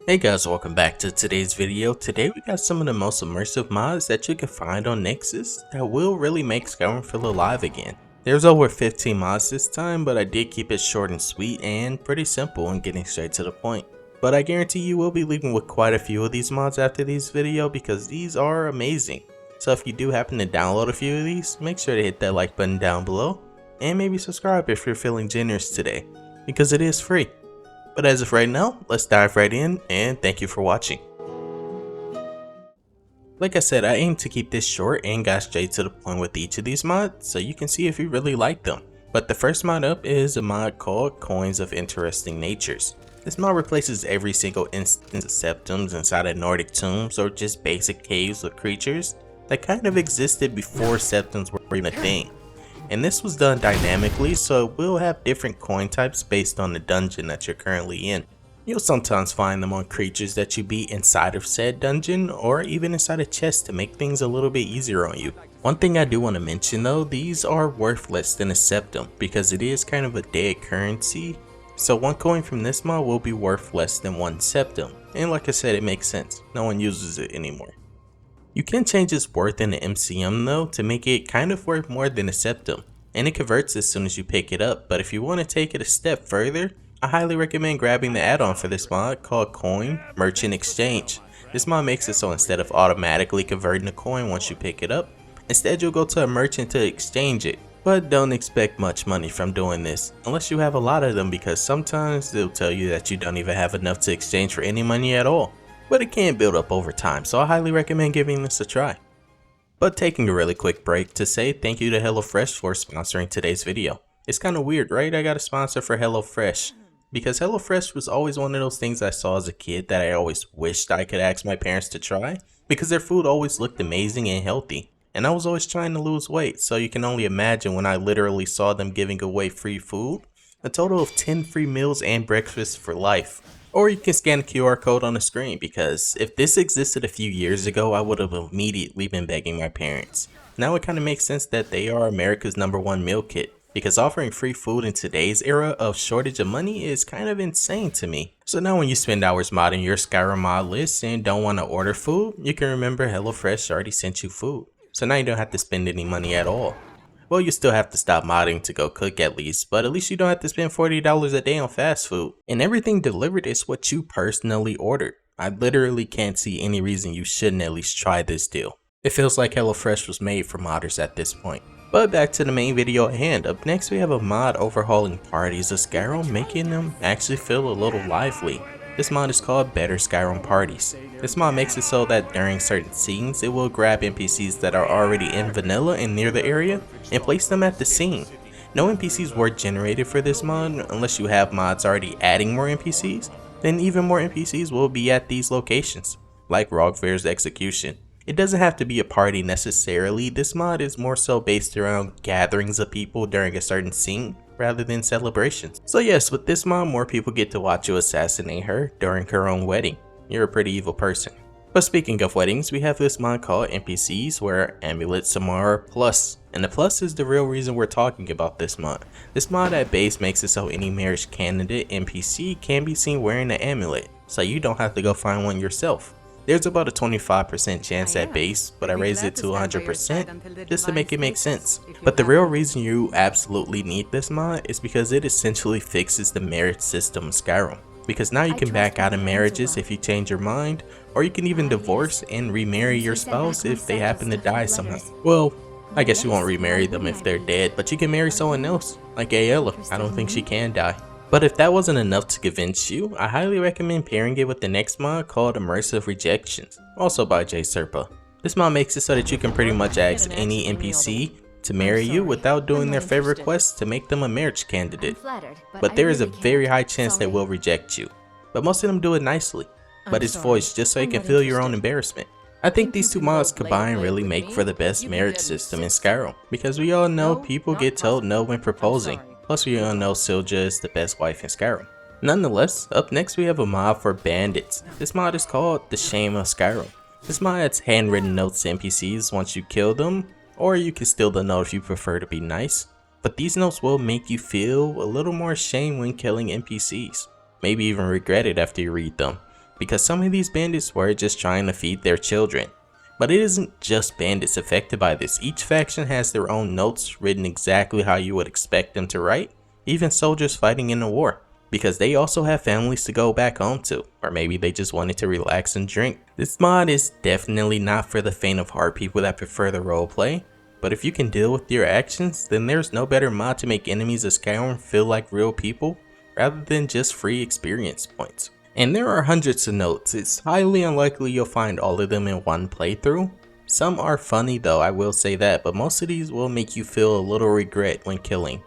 Hey guys, welcome back to today's video. Today we got some of the most immersive mods that you can find on Nexus that will really make Skyrim feel alive again. There's over 15 mods this time, but I did keep it short and sweet and pretty simple and getting straight to the point. But I guarantee you will be leaving with quite a few of these mods after this video because these are amazing. So if you do happen to download a few of these, make sure to hit that like button down below and maybe subscribe if you're feeling generous today because it is free. But as of right now, let's dive right in and thank you for watching. Like I said, I aim to keep this short and got straight to the point with each of these mods so you can see if you really like them. But the first mod up is a mod called Coins of Interesting Natures. This mod replaces every single instance of septums inside of Nordic tombs or just basic caves with creatures that kind of existed before septums were even a thing. And this was done dynamically, so it will have different coin types based on the dungeon that you're currently in. You'll sometimes find them on creatures that you beat inside of said dungeon, or even inside a chest to make things a little bit easier on you. One thing I do want to mention though, these are worth less than a septum, because it is kind of a dead currency. So one coin from this mod will be worth less than one septum, and like I said, it makes sense, no one uses it anymore. You can change its worth in the MCM though to make it kind of worth more than a septum, and it converts as soon as you pick it up. But if you want to take it a step further, I highly recommend grabbing the add-on for this mod called Coin Merchant Exchange. This mod makes it so instead of automatically converting the coin once you pick it up, instead you'll go to a merchant to exchange it. But don't expect much money from doing this, unless you have a lot of them, because sometimes they'll tell you that you don't even have enough to exchange for any money at all. But it can build up over time, so I highly recommend giving this a try. But taking a really quick break to say thank you to HelloFresh for sponsoring today's video. It's kind of weird, right? I got a sponsor for HelloFresh, because HelloFresh was always one of those things I saw as a kid that I always wished I could ask my parents to try, because their food always looked amazing and healthy, and I was always trying to lose weight, so you can only imagine when I literally saw them giving away free food, a total of 10 free meals and breakfast for life. Or you can scan the QR code on the screen, because if this existed a few years ago, I would have immediately been begging my parents. Now it kind of makes sense that they are America's #1 meal kit, because offering free food in today's era of shortage of money is kind of insane to me. So now when you spend hours modding your Skyrim mod list and don't want to order food, you can remember HelloFresh already sent you food. So now you don't have to spend any money at all. Well, you still have to stop modding to go cook at least, but at least you don't have to spend $40 a day on fast food. And everything delivered is what you personally ordered. I literally can't see any reason you shouldn't at least try this deal. It feels like HelloFresh was made for modders at this point. But back to the main video at hand. Up next we have a mod overhauling parties of Skyrim, making them actually feel a little lively. This mod is called Better Skyrim Parties. This mod makes it so that during certain scenes, it will grab NPCs that are already in vanilla and near the area and place them at the scene. No NPCs were generated for this mod unless you have mods already adding more NPCs, then even more NPCs will be at these locations, like Rogfair's Execution. It doesn't have to be a party necessarily, this mod is more so based around gatherings of people during a certain scene, rather than celebrations. So yes, with this mod, more people get to watch you assassinate her during her own wedding. You're a pretty evil person. But speaking of weddings, we have this mod called Npcs, where Amulets are plus. And the plus is the real reason we're talking about this mod. This mod at base makes it so any marriage candidate NPC can be seen wearing an amulet, so you don't have to go find one yourself. There's about a 25% chance at base, but I raised it to 100% just to make it make sense. But the real reason you absolutely need this mod is because it essentially fixes the marriage system of Skyrim. Because now you can back out of marriages if you change your mind, or you can even divorce and remarry your spouse if they happen to die somehow. Well, I guess you won't remarry them if they're dead, but you can marry someone else, like Ayala. I don't think she can die. But if that wasn't enough to convince you, I highly recommend pairing it with the next mod called Immersive Rejections, also by J Serpa. This mod makes it so that you can pretty much ask any NPC to marry you without doing their favorite quest to make them a marriage candidate. But there is a very high chance they will reject you. But most of them do it nicely, but it's voiced just so you can feel your own embarrassment. I think these two mods combined really make for the best marriage system in Skyrim, because we all know people get told no when proposing. Plus we all know Silja is the best wife in Skyrim. Nonetheless, up next we have a mod for bandits. This mod is called The Shame of Skyrim. This mod adds handwritten notes to NPCs once you kill them, or you can steal the note if you prefer to be nice. But these notes will make you feel a little more shame when killing NPCs. Maybe even regret it after you read them. because some of these bandits were just trying to feed their children. But it isn't just bandits affected by this. Each faction has their own notes written exactly how you would expect them to write, even soldiers fighting in the war, because they also have families to go back home to, or maybe they just wanted to relax and drink. This mod is definitely not for the faint of heart people that prefer the roleplay, but if you can deal with your actions, then there's no better mod to make enemies of Skyrim feel like real people, rather than just free experience points. And there are hundreds of notes. It's highly unlikely you'll find all of them in one playthrough. Some are funny though, I will say that, but most of these will make you feel a little regret when killing.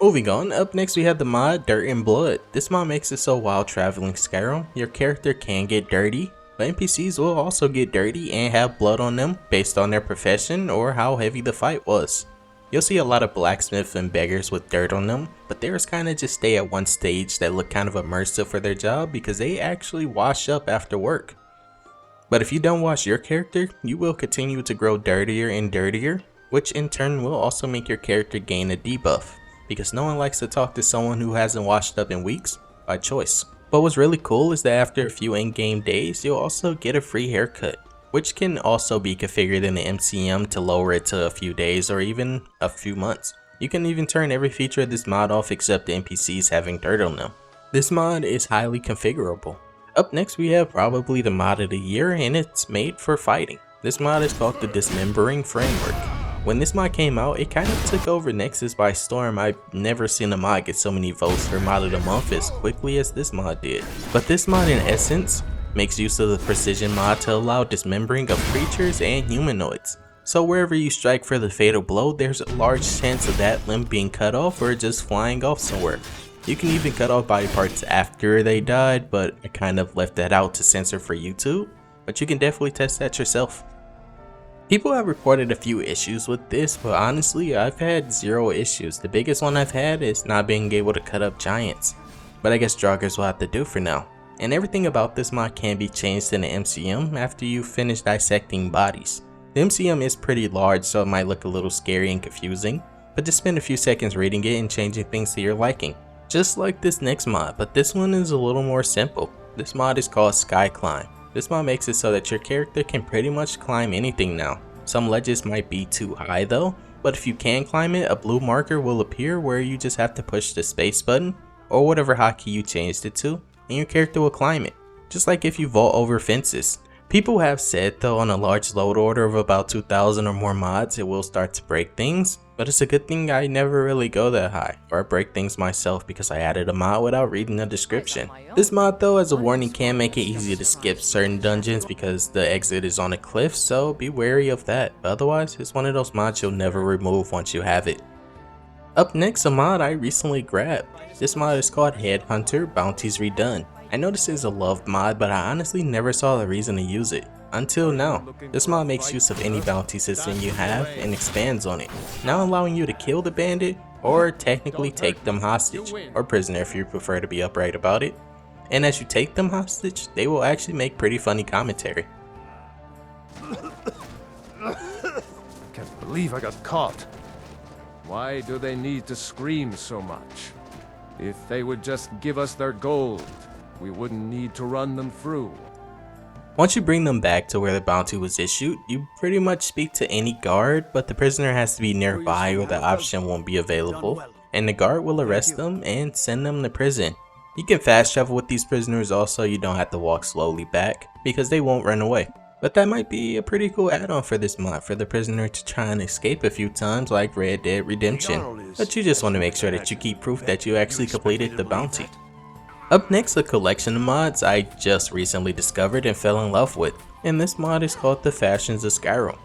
Moving on, up next we have the mod Dirt and Blood. This mod makes it so while traveling Skyrim, your character can get dirty, but NPCs will also get dirty and have blood on them based on their profession or how heavy the fight was. You'll see a lot of blacksmiths and beggars with dirt on them, but theirs kinda just stay at one stage that look kind of immersive for their job because they actually wash up after work. But if you don't wash your character, you will continue to grow dirtier and dirtier, which in turn will also make your character gain a debuff, because no one likes to talk to someone who hasn't washed up in weeks by choice. But what's really cool is that after a few in-game days, you'll also get a free haircut, which can also be configured in the MCM to lower it to a few days or even a few months. You can even turn every feature of this mod off except the NPCs having dirt on them. This mod is highly configurable. Up next we have probably the mod of the year, and it's made for fighting. This mod is called the Dismembering Framework. When this mod came out, it kind of took over Nexus by storm. I've never seen a mod get so many votes for mod of the month as quickly as this mod did. But this mod in essence makes use of the precision mod to allow dismembering of creatures and humanoids. So wherever you strike for the fatal blow, there's a large chance of that limb being cut off or just flying off somewhere. You can even cut off body parts after they died, but I kind of left that out to censor for YouTube, but you can definitely test that yourself. People have reported a few issues with this, but honestly I've had 0 issues. The biggest one I've had is not being able to cut up giants, but I guess joggers will have to do for now. And everything about this mod can be changed in the MCM after you finish dissecting bodies. The MCM is pretty large, so it might look a little scary and confusing, but just spend a few seconds reading it and changing things to your liking. Just like this next mod, but this one is a little more simple. This mod is called Skyclimb. This mod makes it so that your character can pretty much climb anything now. Some ledges might be too high though, but if you can climb it, a blue marker will appear where you just have to push the space button or whatever hotkey you changed it to, and your character will climb it, just like if you vault over fences. People have said though on a large load order of about 2,000 or more mods it will start to break things, but it's a good thing I never really go that high, or I break things myself because I added a mod without reading the description. This mod though, as a warning, can make it easy to skip certain dungeons because the exit is on a cliff, so be wary of that. But otherwise, it's one of those mods you'll never remove once you have it. Up next, a mod I recently grabbed. This mod is called Headhunter Bounties Redone. I know this is a loved mod, but I honestly never saw the reason to use it. Until now. This mod makes use of any bounty system you have and expands on it, now allowing you to kill the bandit or technically take them hostage, or prisoner if you prefer to be upright about it. And as you take them hostage, they will actually make pretty funny commentary. Can't believe I got caught. Why do they need to scream so much? If they would just give us their gold, we wouldn't need to run them through. Once you bring them back to where the bounty was issued, you pretty much speak to any guard, but the prisoner has to be nearby or the option won't be available, and the guard will arrest them and send them to prison. You can fast travel with these prisoners also, you don't have to walk slowly back, because they won't run away. But that might be a pretty cool add-on for this mod, for the prisoner to try and escape a few times like Red Dead Redemption, but you just want to make sure that you keep proof that you actually completed the bounty. Up next, a collection of mods I just recently discovered and fell in love with, and this mod is called the Fashions of Skyrim.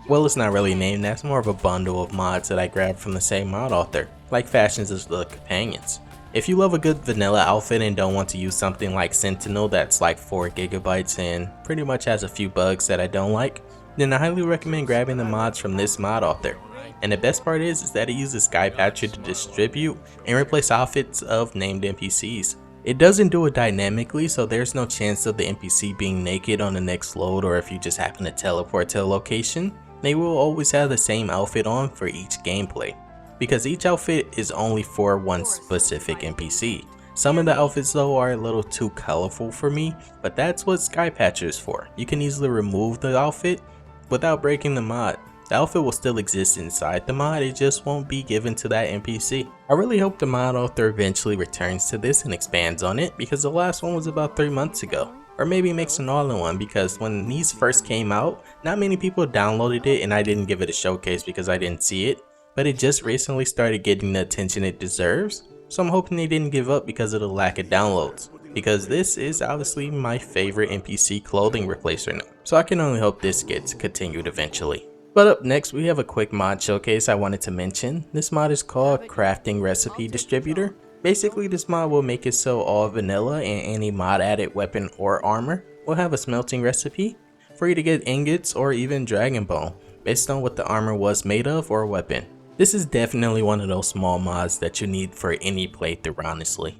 Well, it's not really named, that's more of a bundle of mods that I grabbed from the same mod author, like Fashions of the Companions. If you love a good vanilla outfit and don't want to use something like Sentinel that's like 4 GB and pretty much has a few bugs that I don't like, then I highly recommend grabbing the mods from this mod author. And the best part is that it uses Skypatcher to distribute and replace outfits of named NPCs. It doesn't do it dynamically, so there's no chance of the NPC being naked on the next load, or if you just happen to teleport to a location, they will always have the same outfit on for each gameplay, because each outfit is only for one specific NPC. Some of the outfits though are a little too colorful for me, but that's what Skypatcher is for. You can easily remove the outfit without breaking the mod. The outfit will still exist inside the mod, it just won't be given to that NPC. I really hope the mod author eventually returns to this and expands on it, because the last one was about 3 months ago. Or maybe makes an all-in-one, because when these first came out, not many people downloaded it and I didn't give it a showcase because I didn't see it. But it just recently started getting the attention it deserves, so I'm hoping they didn't give up because of the lack of downloads. Because this is obviously my favorite NPC clothing replacer now, so I can only hope this gets continued eventually. But up next we have a quick mod showcase I wanted to mention. This mod is called Crafting Recipe Distributor. Basically this mod will make it so all vanilla and any mod added weapon or armor will have a smelting recipe for you to get ingots or even dragon bone based on what the armor was made of or weapon. This is definitely one of those small mods that you need for any playthrough honestly.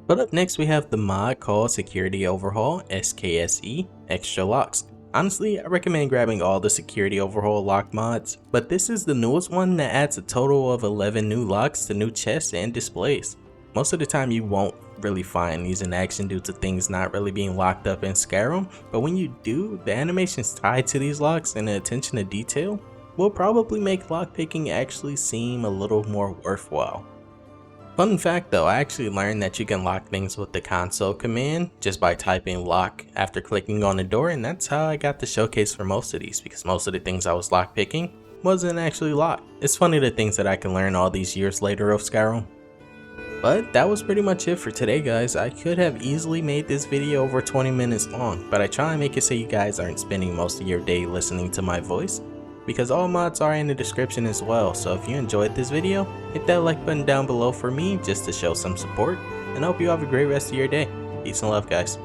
But up next we have the mod called Security Overhaul SKSE Extra Locks. Honestly, I recommend grabbing all the Security Overhaul lock mods, but this is the newest one that adds a total of 11 new locks to new chests and displays. Most of the time you won't really find these in action due to things not really being locked up in Skyrim, but when you do, the animations tied to these locks and the attention to detail will probably make lockpicking actually seem a little more worthwhile. Fun fact though, I actually learned that you can lock things with the console command just by typing lock after clicking on the door, and that's how I got the showcase for most of these, because most of the things I was lockpicking wasn't actually locked. It's funny the things that I can learn all these years later of Skyrim. But that was pretty much it for today guys. I could have easily made this video over 20 minutes long, but I try and make it so you guys aren't spending most of your day listening to my voice, because all mods are in the description as well. So if you enjoyed this video, hit that like button down below for me just to show some support, and I hope you have a great rest of your day. Peace and love guys.